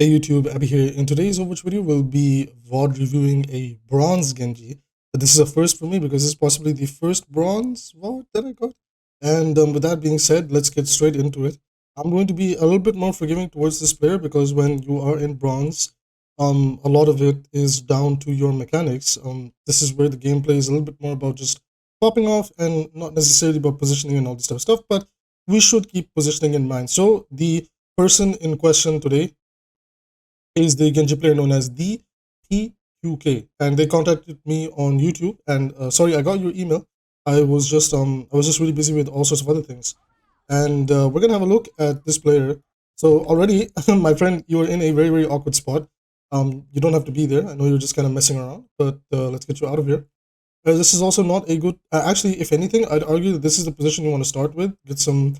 Hey YouTube, Abby here. In today's Overwatch video, we'll be VOD reviewing a bronze Genji. But this is a first for me because this is possibly the first bronze VOD that I got. And with that being said, let's get straight into it. I'm going to be a little bit more forgiving towards this player because when you are in bronze, a lot of it is down to your mechanics. This is where the gameplay is a little bit more about just popping off and not necessarily about positioning and all this type of stuff. But we should keep positioning in mind. So the person in question today is the Genji player known as 𝐒𝐿, and they contacted me on YouTube. And sorry, I got your email. I was just really busy with all sorts of other things, and we're gonna have a look at this player. So already, my friend, you are in a very awkward spot. You don't have to be there. I know you're just kind of messing around, but let's get you out of here. This is also not a good. Actually, if anything, I'd argue that this is the position you want to start with. Get some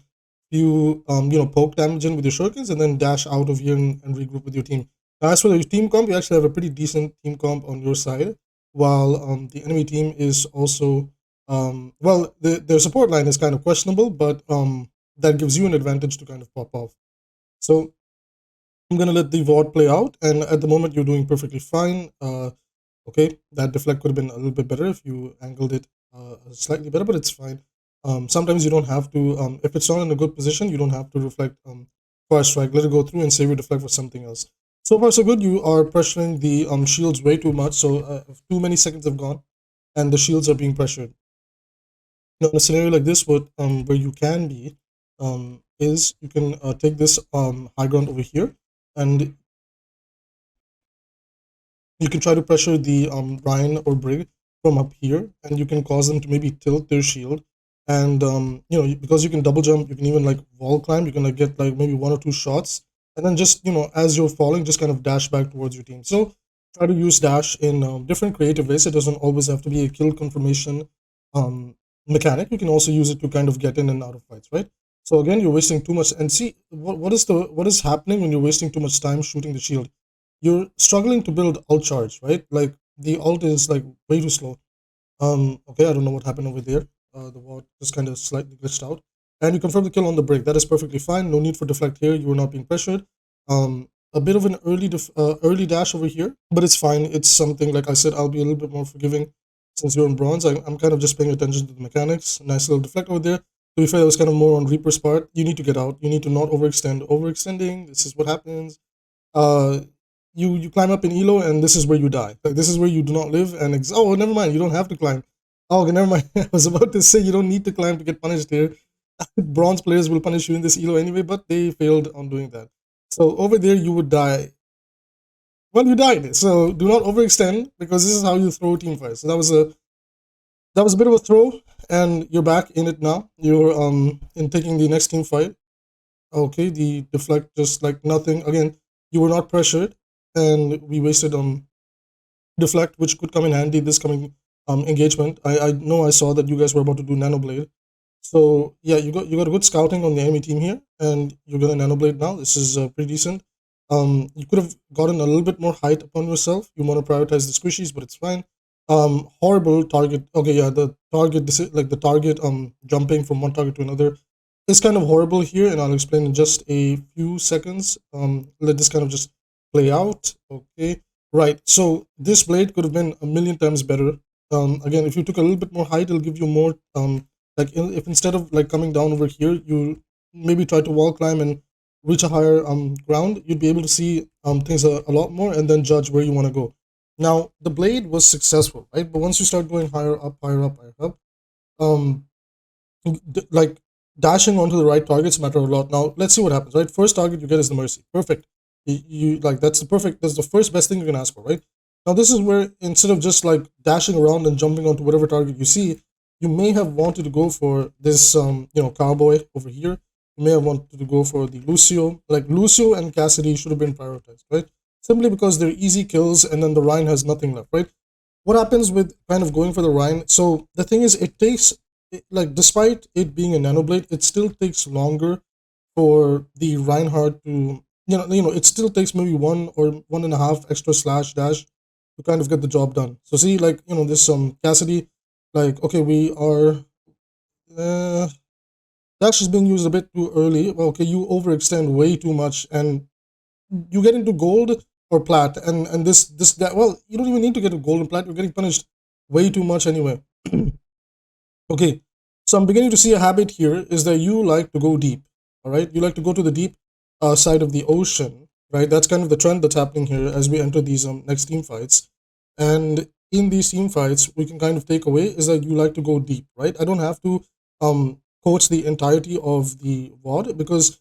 few poke damage in with your shurikens, and then dash out of here and regroup with your team. Now, as for the team comp, you actually have a pretty decent team comp on your side, while the enemy team is also well, their support line is kind of questionable, but that gives you an advantage to kind of pop off. So I'm gonna let the VOD play out, and at the moment you're doing perfectly fine. Okay, that deflect could have been a little bit better if you angled it slightly better, but it's fine. Sometimes you don't have to, if it's not in a good position, you don't have to reflect fire strike. Let it go through and save your deflect for something else. So far, so good. You are pressuring the shields way too much, so too many seconds have gone, and the shields are being pressured. Now, in a scenario like this, what where you can be is you can take this high ground over here, and you can try to pressure the Ryan or Brig from up here, and you can cause them to maybe tilt their shield. And because you can double jump, you can even like wall climb. You're gonna get like maybe one or two shots, and then just as you're falling, just kind of dash back towards your team. So try to use dash in different creative ways. It doesn't always have to be a kill confirmation um, mechanic. You can also use it to kind of get in and out of fights, right? So again, you're wasting too much. And see what is happening when you're wasting too much time shooting the shield. You're struggling to build ult charge, right? Like the ult is like way too slow. Okay, I don't know what happened over there. The ward just kind of slightly glitched out. And you confirm the kill on the break. That is perfectly fine. No need for deflect here. You are not being pressured. A bit of an early dash over here, but it's fine. It's something like I said. I'll be a little bit more forgiving since you're in bronze. I'm kind of just paying attention to the mechanics. Nice little deflect over there. To be fair, that was kind of more on Reaper's part. You need to get out. You need to not overextend. Overextending. This is what happens. Uh, you climb up in elo, and this is where you die. Like this is where you do not live. And oh, never mind. You don't have to climb. Oh, okay, never mind. I was about to say you don't need to climb to get punished here. Bronze players will punish you in this elo anyway, but they failed on doing that. So over there you would die. Well, you died. So do not overextend because this is how you throw team fights. So that was a bit of a throw, and you're back in it now. You're in taking the next team fight. Okay, the deflect just like nothing. Again, you were not pressured, and we wasted deflect, which could come in handy this coming engagement. I know I saw that you guys were about to do nanoblade, so yeah, you got a good scouting on the enemy team here, and you're gonna nanoblade now. This is pretty decent. You could have gotten a little bit more height upon yourself. You want to prioritize the squishies, but it's fine. Horrible target. Okay, yeah, the target like the target jumping from one target to another is kind of horrible here, and I'll explain in just a few seconds. Let this kind of just play out. Okay, right. So this blade could have been a million times better. Again, if you took a little bit more height, it'll give you more. Like if instead of like coming down over here, you maybe try to wall climb and reach a higher ground, you'd be able to see things a lot more, and then judge where you want to go. Now the blade was successful, right? But once you start going higher up, um, like dashing onto the right targets matter a lot. Now let's see what happens. Right, first target you get is the mercy. Perfect. You like that's the first best thing you can ask for. Right. Now this is where instead of just like dashing around and jumping onto whatever target you see, you may have wanted to go for this cowboy over here. You may have wanted to go for the Lucio. Like Lucio and Cassidy should have been prioritized, right? Simply because they're easy kills, and then the Rhine has nothing left, right? What happens with kind of going for the Rhine? So the thing is, it takes like despite it being a nanoblade, it still takes longer for the Reinhardt to it still takes maybe 1 or 1.5 extra slash dash to kind of get the job done. So see, like this Cassidy, like okay, we are dash is being used a bit too early. Well, okay, you overextend way too much, and you get into gold or plat, and this that, well, you don't even need to get a gold and plat. You're getting punished way too much anyway. Okay, so I'm beginning to see a habit here is that you like to go deep. All right, you like to go to the deep side of the ocean, right? That's kind of the trend that's happening here as we enter these next team fights. And in these team fights, we can kind of take away is that you like to go deep, right? I don't have to coach the entirety of the VOD because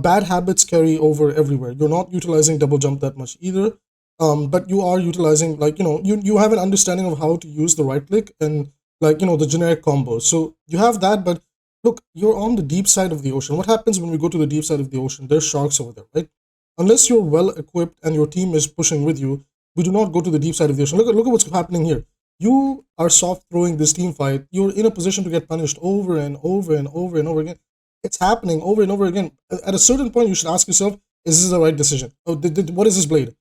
bad habits carry over everywhere. You're not utilizing double jump that much either. But you are utilizing, like, you have an understanding of how to use the right click and, like, the generic combos. So you have that, but look, you're on the deep side of the ocean. What happens when we go to the deep side of the ocean? There's sharks over there, right? Unless you're well equipped and your team is pushing with you, we do not go to the deep side of the ocean. Look at what's happening here. You are soft throwing this team fight. You're in a position to get punished over and over and over and over again. It's happening over and over again. At a certain point, you should ask yourself, is this the right decision? Oh, what is this blade?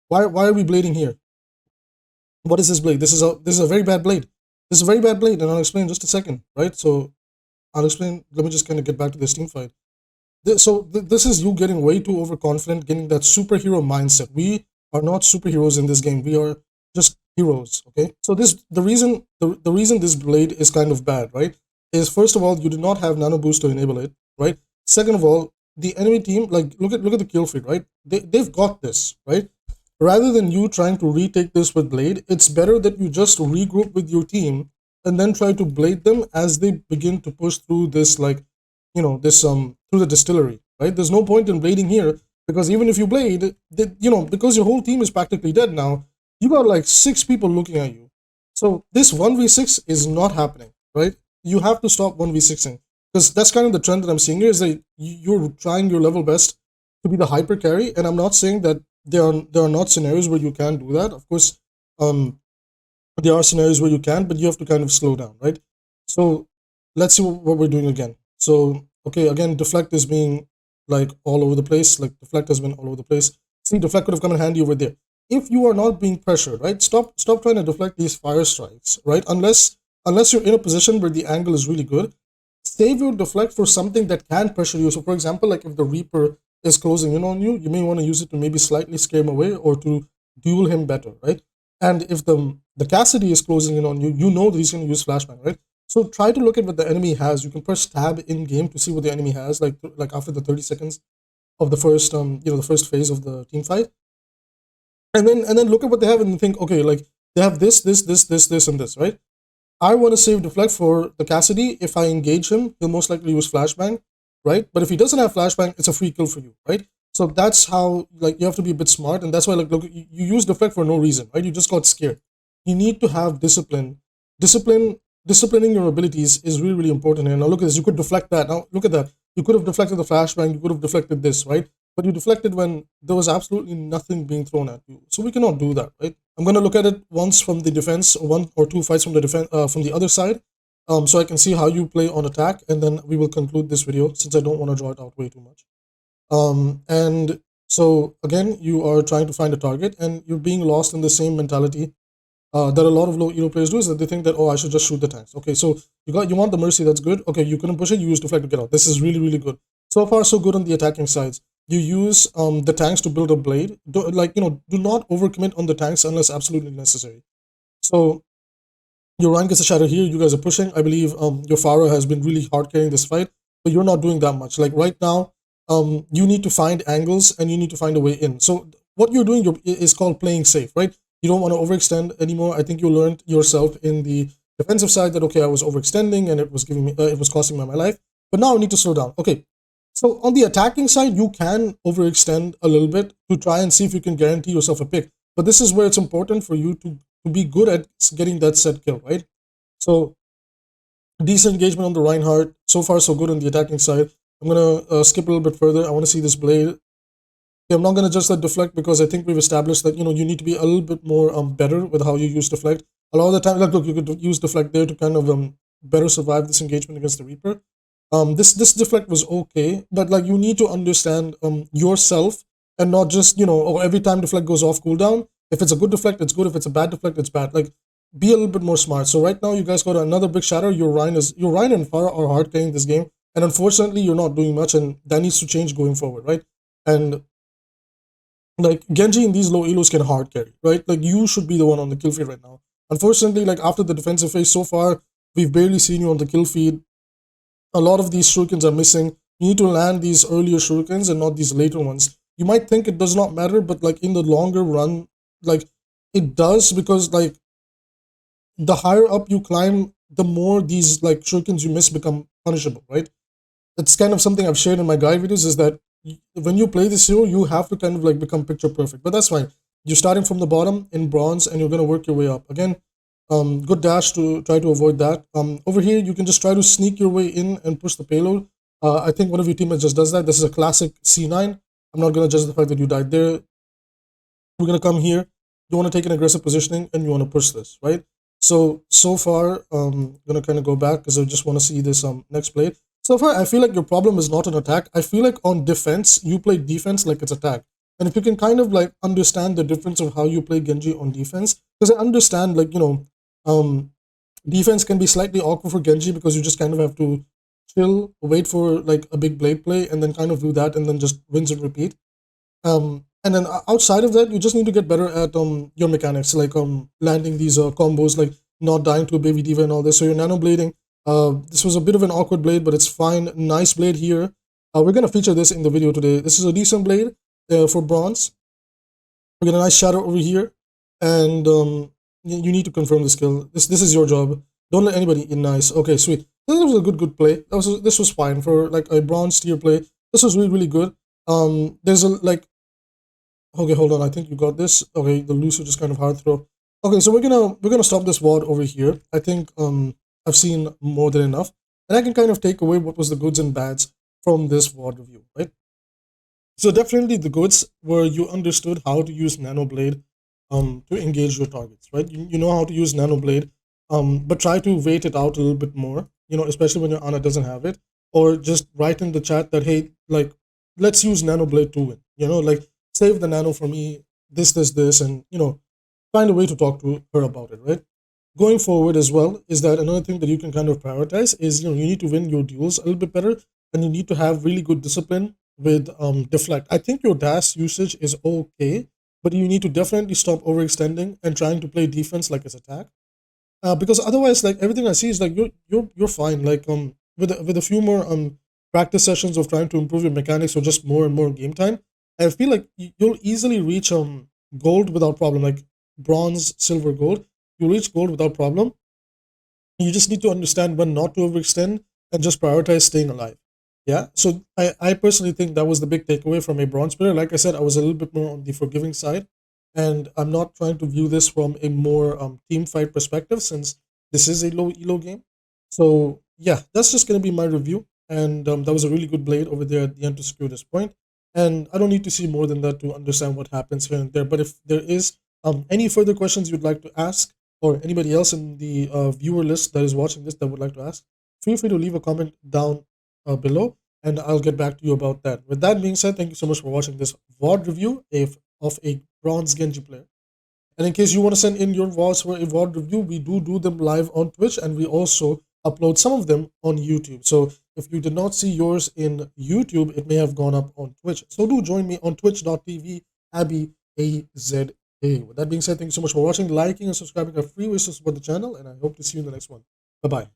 Why are we blading here? What is this blade? This is a very bad blade. This is a very bad blade, and I'll explain in just a second, right? So I'll explain. Let me just kind of get back to this team fight. This is you getting way too overconfident, getting that superhero mindset. We are not superheroes in this game. We are just heroes. Okay. So the reason this blade is kind of bad, right? Is first of all, you do not have nano boost to enable it, right? Second of all, the enemy team, like, look at the kill feed, right? They've got this, right? Rather than you trying to retake this with blade, it's better that you just regroup with your team and then try to blade them as they begin to push through this, like, this through the distillery, right? There's no point in blading here because even if you blade, because your whole team is practically dead now, you got like 6 people looking at you. So this 1v6 is not happening, right? You have to stop 1v6ing because that's kind of the trend that I'm seeing here is that you're trying your level best to be the hyper carry, and I'm not saying that there are not scenarios where you can do that. Of course, there are scenarios where you can, but you have to kind of slow down, right? So let's see what we're doing again. So okay, again, deflect is being like all over the place. Like deflect has been all over the place. See, deflect could have come in handy over there. If you are not being pressured, right? Stop trying to deflect these fire strikes, right? Unless you're in a position where the angle is really good, save your deflect for something that can pressure you. So for example, like if the Reaper is closing in on you, you may want to use it to maybe slightly scare him away or to duel him better, right? And if the Cassidy is closing in on you, you know that he's going to use flashbang, right? So try to look at what the enemy has. You can press tab in game to see what the enemy has, like after the 30 seconds of the first the first phase of the team fight, and then look at what they have and think, okay, like they have this, and this, right? I want to save deflect for the Cassidy. If I engage him, he'll most likely use flashbang, right? But if he doesn't have flashbang, it's a free kill for you, right? So that's how, like, you have to be a bit smart, and that's why, like, look, you use deflect for no reason, right? You just got scared. You need to have discipline. Disciplining your abilities is really, really important. And now look at this. You could deflect that. Now look at that. You could have deflected the flashbang. You could have deflected this, right? But you deflected when there was absolutely nothing being thrown at you. So we cannot do that, right? I'm going to look at it once from the defense, one or two fights from the defense, from the other side, so I can see how you play on attack, and then we will conclude this video since I don't want to draw it out way too much. And so again, you are trying to find a target, and you're being lost in the same mentality that a lot of low elo players do, is that they think that, oh, I should just shoot the tanks. Okay, so you want the mercy, that's good. Okay, you couldn't push it, you use deflect to get out. This is really, really good. So far, so good on the attacking sides. You use the tanks to build a blade. Do not overcommit on the tanks unless absolutely necessary. So your Ryan gets a shatter here. You guys are pushing. I believe your Farah has been really hard carrying this fight, but you're not doing that much. Like right now, you need to find angles and you need to find a way in. So what you're doing is called playing safe, right? You don't want to overextend anymore. I think you learned yourself in the defensive side that, okay, I was overextending and it was giving me it was costing me my life. But now I need to slow down. Okay, so on the attacking side, you can overextend a little bit to try and see if you can guarantee yourself a pick. But this is where it's important for you to be good at getting that set kill, right? So decent engagement on the Reinhardt. So far, so good on the attacking side. I'm going to skip a little bit further. I want to see this blade. Okay, I'm not going to just let deflect because I think we've established that, you need to be a little bit more better with how you use deflect. A lot of the time, look, you could use deflect there to kind of better survive this engagement against the Reaper. This deflect was okay, but like you need to understand yourself and not just, oh, every time deflect goes off cooldown. If it's a good deflect, it's good. If it's a bad deflect, it's bad. Like, be a little bit more smart. So right now, you guys got another big shatter. Your Ryan and Farah are hard playing this game, and unfortunately, you're not doing much, and that needs to change going forward, right? And Like Genji in these low elos can hard carry, right? Like you should be the one on the kill feed right now. Unfortunately, like after the defensive phase so far, we've barely seen you on the kill feed. A lot of these shurikens are missing. You need to land these earlier shurikens and not these later ones. You might think it does not matter, but like in the longer run, like it does, because like the higher up you climb, the more these like shurikens you miss become punishable, right? It's kind of something I've shared in my guide videos, is that when you play this hero, you have to kind of like become picture perfect. But that's fine. You're starting from the bottom in bronze and you're gonna work your way up. Again, good dash to try to avoid that. Over here, you can just try to sneak your way in and push the payload. I think one of your teammates just does that. This is a classic C9. I'm not gonna judge the fact that you died there. We're gonna come here. You want to take an aggressive positioning and you want to push this, right? So far, I'm gonna kind of go back because I just want to see this next play. So far, I feel like your problem is not an attack. I feel like on defense, you play defense like it's attack. And if you can kind of like understand the difference of how you play Genji on defense, because I understand like um, defense can be slightly awkward for Genji because you just kind of have to chill, wait for like a big blade play, and then kind of do that, and then just rinse and repeat. And then outside of that, you just need to get better at your mechanics, like landing these combos, like not dying to a baby diva and all this. So your nano blading, this was a bit of an awkward blade, but it's fine. Nice blade here. We're gonna feature this in the video today. This is a decent blade for bronze. We get a nice shadow over here, and you need to confirm the skill. This is your job. Don't let anybody in. Nice. Okay, sweet. This was a good play. This was fine for like a bronze tier play. This was really good. There's a like, okay, hold on. I think you got this. Okay, the loose just kind of hard throw. Okay, so we're gonna stop this VOD over here. I think I've seen more than enough, and I can kind of take away what was the goods and bads from this VOD review, right? So definitely the goods were you understood how to use Nanoblade to engage your targets, right? You know how to use Nanoblade, but try to wait it out a little bit more, especially when your Ana doesn't have it, or just write in the chat that, hey, like, let's use Nanoblade to win, like save the Nano for me, this, and find a way to talk to her about it, right? Going forward as well, is that another thing that you can kind of prioritize is, you need to win your duels a little bit better, and you need to have really good discipline with deflect. I think your dash usage is okay, but you need to definitely stop overextending and trying to play defense like it's attack. Because otherwise, like everything I see is like you're fine. Like with a few more practice sessions of trying to improve your mechanics, or just more and more game time, I feel like you'll easily reach gold without problem. Like bronze, silver, gold, you reach gold without problem. You just need to understand when not to overextend and just prioritize staying alive. Yeah. So I personally think that was the big takeaway from a bronze player. Like I said, I was a little bit more on the forgiving side, and I'm not trying to view this from a more team fight perspective, since this is a low elo game. So yeah, that's just gonna be my review. And that was a really good blade over there at the end to secure this point. And I don't need to see more than that to understand what happens here and there. But if there is any further questions you'd like to ask, or anybody else in the viewer list that is watching this that would like to ask, feel free to leave a comment down below, and I'll get back to you about that. With that being said, thank you so much for watching this VOD review of a bronze Genji player. And in case you want to send in your VODs for a VOD review, we do them live on Twitch, and we also upload some of them on YouTube. So if you did not see yours in YouTube, it may have gone up on Twitch. So do join me on twitch.tv, Abby AZA. With that being said, thank you so much for watching, liking, and subscribing are free ways to support the channel, and I hope to see you in the next one. Bye bye.